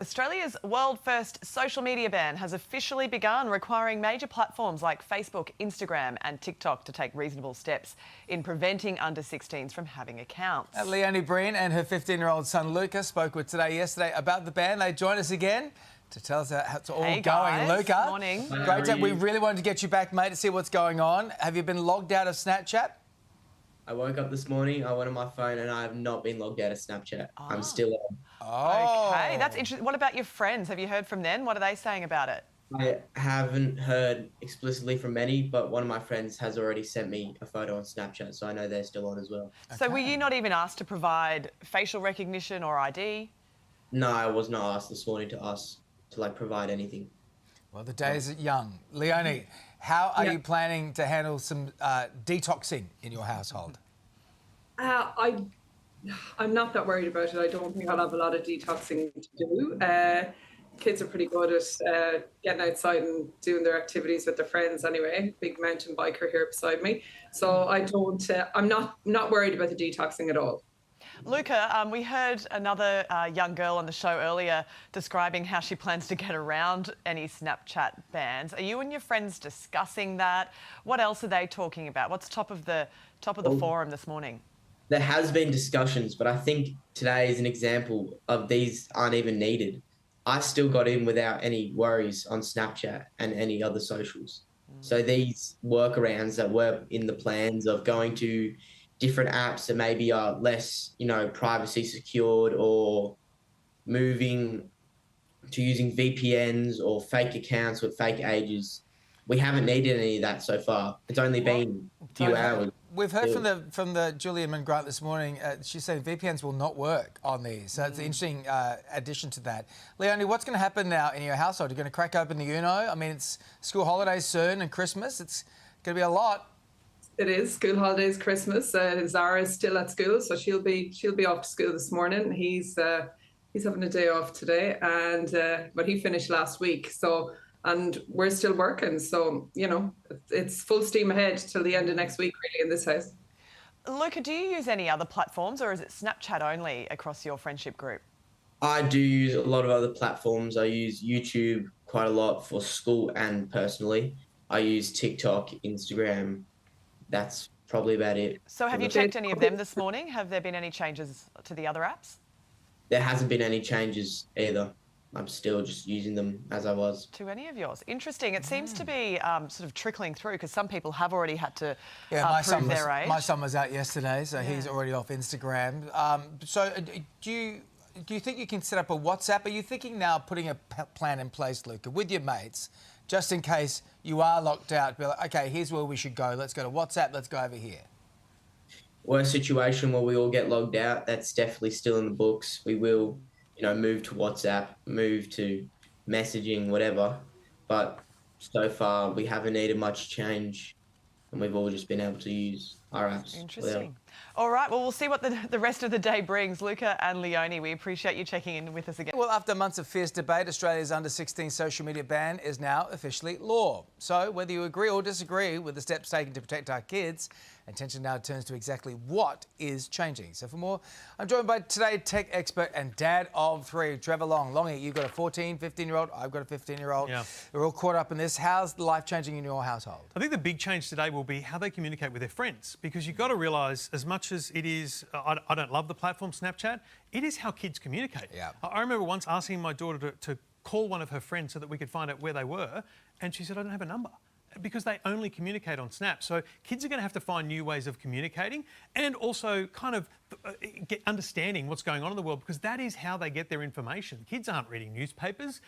Australia's world-first social media ban has officially begun, requiring major platforms like Facebook, Instagram and TikTok to take reasonable steps in preventing under-16s from having accounts. Leonie Breen and her 15-year-old son Luca spoke with Today yesterday about the ban. They join us again to tell us how it's all Hey going. guys. Luca, Morning. Great day. We really wanted to get you back, mate, to see what's going on. Have you been logged out of Snapchat? I woke up this morning, I went on my phone and I have not been logged out of Snapchat. I'm still on. Okay, that's interesting. What about your friends? Have you heard from them? What are they saying about it? I haven't heard explicitly from many, but one of my friends has already sent me a photo on Snapchat, so I know they're still on as well. So were you not even asked to provide facial recognition or ID? No, I was not asked this morning to provide anything. Well, the days are young. Leonie, how are you planning to handle some detoxing in your household? I'm not that worried about it. I don't think I'll have a lot of detoxing to do. Kids are pretty good at getting outside and doing their activities with their friends anyway. Big mountain biker here beside me. So I'm not worried about the detoxing at all. Luca, we heard another young girl on the show earlier describing how she plans to get around any Snapchat bans. Are you and your friends discussing that? What else are they talking about? What's top of the forum this morning? There has been discussions, but I think today is an example of these aren't even needed. I still got in without any worries on Snapchat and any other socials. So these workarounds that were in the plans of going to different apps that maybe are less, privacy secured, or moving to using VPNs or fake accounts with fake ages, we haven't needed any of that so far. It's only been a few hours. We've heard from the Julia Mingrant this morning. She's saying VPNs will not work on these. So it's an interesting addition to that. Leonie, what's going to happen now in your household? You're going to crack open the Uno? I mean, it's school holidays soon and Christmas. It's going to be a lot. It is school holidays, Christmas. Zara's still at school, so she'll be off to school this morning. He's having a day off today, but he finished last week. And we're still working, so it's full steam ahead till the end of next week, really, in this house. Luca, do you use any other platforms, or is it Snapchat only across your friendship group? I do use a lot of other platforms. I use YouTube quite a lot for school and personally. I use TikTok, Instagram. That's probably about it. So have you checked any of them this morning? Have there been any changes to the other apps? There hasn't been any changes either. I'm still just using them as I was. To any of yours? Interesting. It seems to be sort of trickling through, because some people have already had to prove their age. My son was out yesterday, so he's already off Instagram. So do you think you can set up a WhatsApp? Are you thinking now of putting a plan in place, Luca, with your mates, just in case you are locked out? Be like, okay, here's where we should go. Let's go to WhatsApp. Let's go over here. Worst situation where we all get logged out, that's definitely still in the books. We will move to WhatsApp, move to messaging, whatever. But so far, we haven't needed much change, and we've all just been able to use our apps. Interesting. All right, well, we'll see what the rest of the day brings. Luca and Leonie, we appreciate you checking in with us again. Well, after months of fierce debate, Australia's under-16 social media ban is now officially law. So whether you agree or disagree with the steps taken to protect our kids, attention now turns to exactly what is changing. So for more, I'm joined by Today tech expert and dad of three, Trevor Long. Longy, you've got a 14, 15-year-old. I've got a 15-year-old. Yeah. We're all caught up in this. How's life changing in your household? I think the big change today will be how they communicate with their friends, because you've got to realise, as much as it is, I don't love the platform Snapchat, it is how kids communicate. Yeah. I remember once asking my daughter to call one of her friends so that we could find out where they were, and she said, I don't have a number, because they only communicate on Snap. So kids are going to have to find new ways of communicating, and also kind of understanding what's going on in the world, because that is how they get their information. Kids aren't reading newspapers.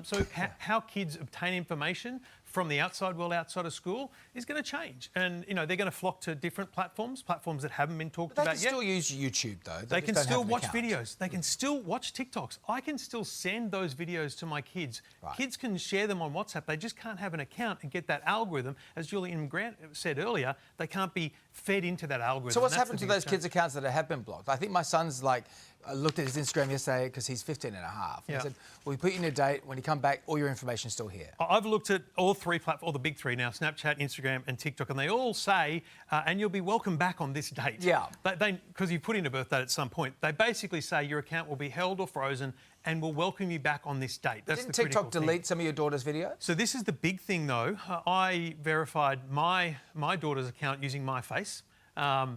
So how kids obtain information from the outside world, outside of school, is going to change. And, they're going to flock to different platforms that haven't been talked about yet. They can still use YouTube, though. They can still watch videos. They can still watch TikToks. I can still send those videos to my kids. Right. Kids can share them on WhatsApp. They just can't have an account and get that algorithm. As Julian Grant said earlier, they can't be fed into that algorithm. So what's happened to those kids' accounts that have been blocked? I think my son's looked at his Instagram yesterday, because he's 15 and a half. Yeah. He said, well, we put you in a date. When you come back, all your information is still here. I've looked at all three platforms, all the big three now, Snapchat, Instagram and TikTok, and they all say, and you'll be welcome back on this date. Yeah. Because you put in a birth date at some point, they basically say your account will be held or frozen and we'll welcome you back on this date. That's Didn't the critical TikTok thing. delete some of your daughter's videos? So this is the big thing, though. I verified my daughter's account using my face.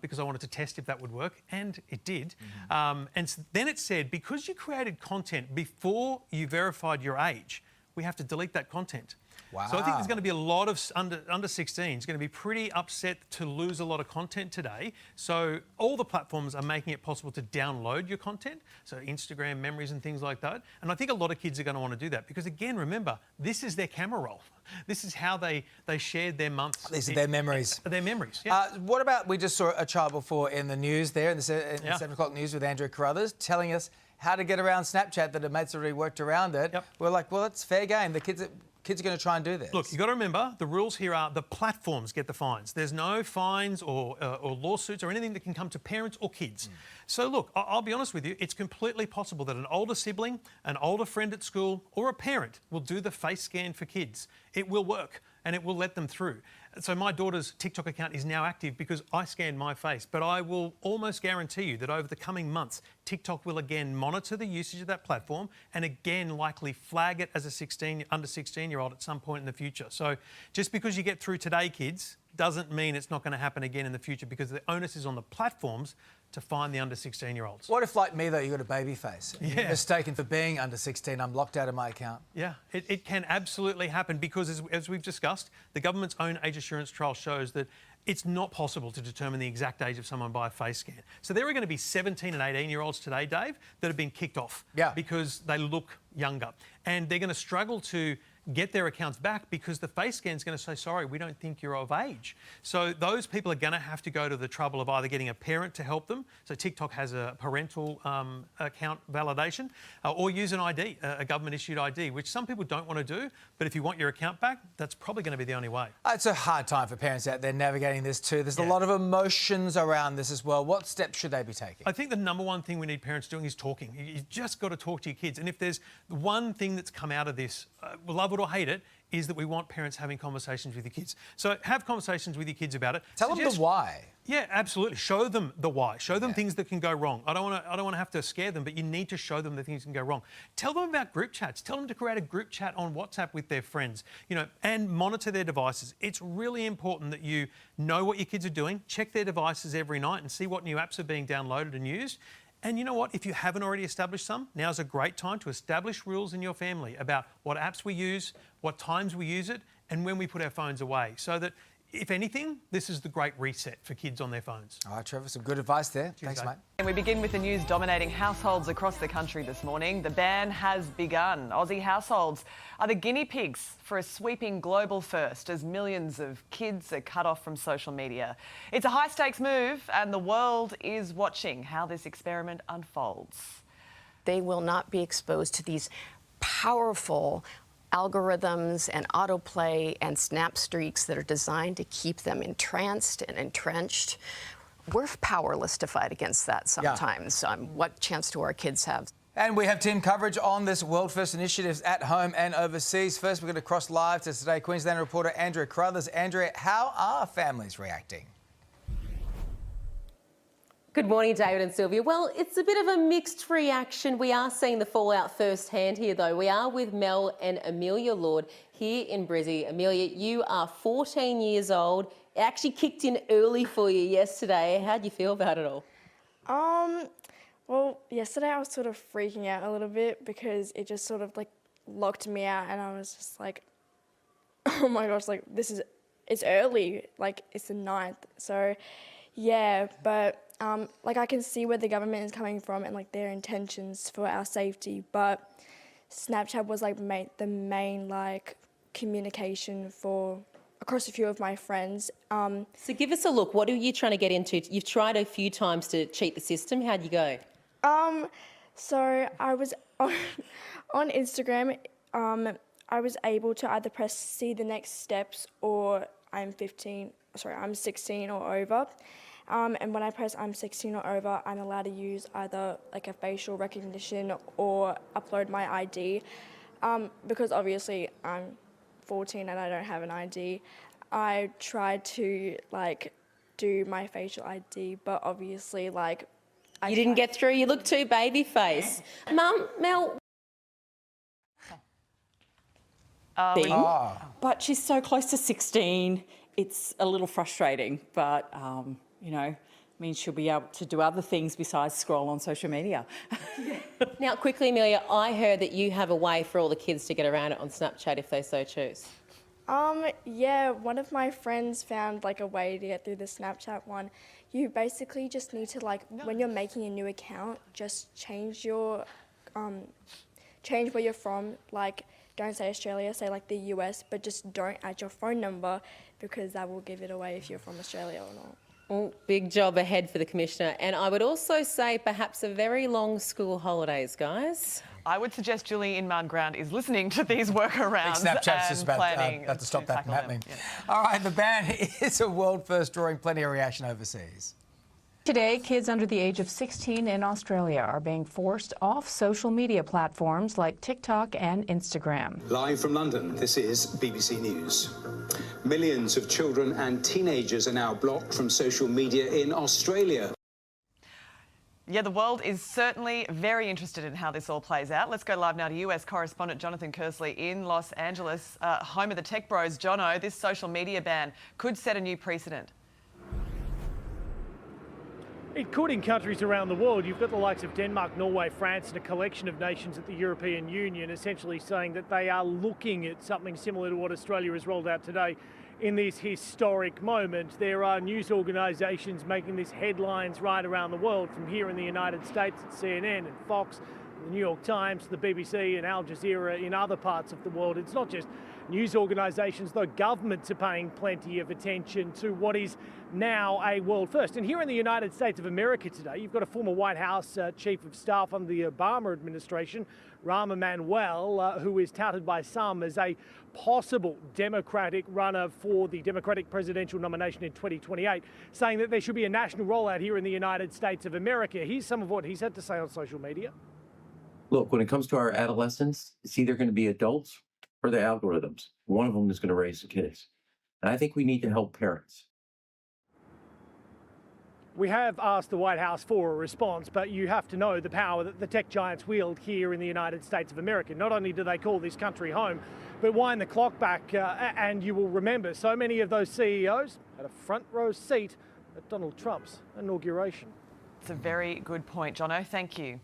Because I wanted to test if that would work, and it did. Then it said, because you created content before you verified your age, we have to delete that content. Wow. So I think there's going to be a lot of under 16s going to be pretty upset to lose a lot of content today. So all the platforms are making it possible to download your content, so Instagram memories and things like that. And I think a lot of kids are going to want to do that because, again, remember, this is their camera roll. This is how they shared their months. These are their memories. Their memories, yeah. What about, we just saw a child before in the news there, in the 7 o'clock news with Andrea Carruthers, telling us how to get around Snapchat, that her mates already worked around it. Yep. We're like, well, it's fair game. The kids are going to try and do this. Look, you've got to remember, the rules here are the platforms get the fines. There's no fines or lawsuits or anything that can come to parents or kids. So look, I'll be honest with you, it's completely possible that an older sibling, an older friend at school, or a parent will do the face scan for kids. It will work and it will let them through. So my daughter's TikTok account is now active because I scanned my face, but I will almost guarantee you that over the coming months, TikTok will again monitor the usage of that platform and again likely flag it as a under 16-year-old at some point in the future. So just because you get through today, kids, doesn't mean it's not going to happen again in the future because the onus is on the platforms to find the under 16-year-olds. What if, like me, though, you've got a baby face? Yeah. You're mistaken for being under 16, I'm locked out of my account. Yeah, it can absolutely happen because, as we've discussed, the government's own age assurance trial shows that it's not possible to determine the exact age of someone by a face scan. So there are going to be 17 and 18-year-olds today, Dave, that have been kicked off because they look younger. And they're going to struggle to get their accounts back because the face scan is going to say, sorry, we don't think you're of age. So those people are going to have to go to the trouble of either getting a parent to help them, so TikTok has a parental account validation, or use an ID, a government-issued ID, which some people don't want to do, but if you want your account back, that's probably going to be the only way. It's a hard time for parents out there navigating this too. There's a lot of emotions around this as well. What steps should they be taking? I think the number one thing we need parents doing is talking. You just got to talk to your kids. And if there's one thing that's come out of this, love it or hate it, is that we want parents having conversations with your kids. So have conversations with your kids about it. Tell them the why. Yeah, absolutely. Show them the why. Show them things that can go wrong. I don't want to have to scare them, but you need to show them the things that can go wrong. Tell them about group chats. Tell them to create a group chat on WhatsApp with their friends, and monitor their devices. It's really important that you know what your kids are doing, check their devices every night and see what new apps are being downloaded and used. And you know what? If you haven't already established some, now's a great time to establish rules in your family about what apps we use, what times we use it, and when we put our phones away. So that, if anything, this is the great reset for kids on their phones. All right, Trevor, some good advice there. Cheers, Thanks, mate. And we begin with the news dominating households across the country this morning. The ban has begun. Aussie households are the guinea pigs for a sweeping global first as millions of kids are cut off from social media. It's a high-stakes move and the world is watching how this experiment unfolds. They will not be exposed to these powerful algorithms and autoplay and snap streaks that are designed to keep them entranced and entrenched. We're powerless to fight against that sometimes. What chance do our kids have? And we have team coverage on this World First initiatives at home and overseas. First, we're going to cross live to Today Queensland reporter Andrea Carruthers. Andrea, how are families reacting? Good morning, David and Sylvia. Well, it's a bit of a mixed reaction. We are seeing the fallout firsthand here, though. We are with Mel and Amelia Lord here in Brizzy. Amelia, you are 14 years old. It actually kicked in early for you yesterday. How do you feel about it all? Well, yesterday I was sort of freaking out a little bit because it just sort of like locked me out and I was just like, oh my gosh, like it's early, like it's the 9th. So yeah, but like I can see where the government is coming from and like their intentions for our safety, but Snapchat was like the main like communication for across a few of my friends. So give us a look. What are you trying to get into? You've tried a few times to cheat the system. How'd you go? So I was on Instagram. I was able to either press see the next steps or I'm 16 or over. And when I press I'm 16 or over, I'm allowed to use either like a facial recognition or upload my ID. Because obviously I'm 14 and I don't have an ID. I tried to like do my facial ID, but obviously like You didn't get through. You look too baby face. Mum, Mel, thing. Ah. But she's so close to 16, it's a little frustrating. But, you know, means she'll be able to do other things besides scroll on social media. Now, quickly, Amelia, I heard that you have a way for all the kids to get around it on Snapchat if they so choose. Yeah, one of my friends found like a way to get through the Snapchat one. You basically just need to when you're making a new account, just change your, change where you're from. Like, don't say Australia, say like the US, but just don't add your phone number because that will give it away if you're from Australia or not. Well, big job ahead for the Commissioner. And I would also say perhaps a very long school holidays, guys. I would suggest Julie Inman Ground is listening to these workarounds Snapchat's and just about planning to stop that from tackle them. happening. Yeah. All right, the ban is a world first, drawing plenty of reaction overseas. Today, kids under the age of 16 in Australia are being forced off social media platforms like TikTok and Instagram. Live from London, this is BBC News. Millions of children and teenagers are now blocked from social media in Australia. Yeah, the world is certainly very interested in how this all plays out. Let's go live now to US correspondent Jonathan Kersley in Los Angeles, home of the tech bros. Jono, this social media ban could set a new precedent. It could in countries around the world. You've got the likes of Denmark, Norway, France and a collection of nations at the European Union essentially saying that they are looking at something similar to what Australia has rolled out today in this historic moment. There are news organisations making this headlines right around the world, from here in the United States at CNN and Fox, the New York Times, the BBC and Al Jazeera in other parts of the world. It's not just news organisations, though. Governments are paying plenty of attention to what is now a world first. And here in the United States of America today, you've got a former White House Chief of Staff under the Obama administration, Rahm Emanuel, who is touted by some as a possible Democratic runner for the Democratic presidential nomination in 2028, saying that there should be a national rollout here in the United States of America. Here's some of what he's had to say on social media. Look, when it comes to our adolescents, it's either going to be adults or the algorithms. One of them is going to raise the kids. And I think we need to help parents. We have asked the White House for a response, but you have to know the power that the tech giants wield here in the United States of America. Not only do they call this country home, but wind the clock back, and you will remember so many of those CEOs had a front row seat at Donald Trump's inauguration. It's a very good point, Jono. Thank you.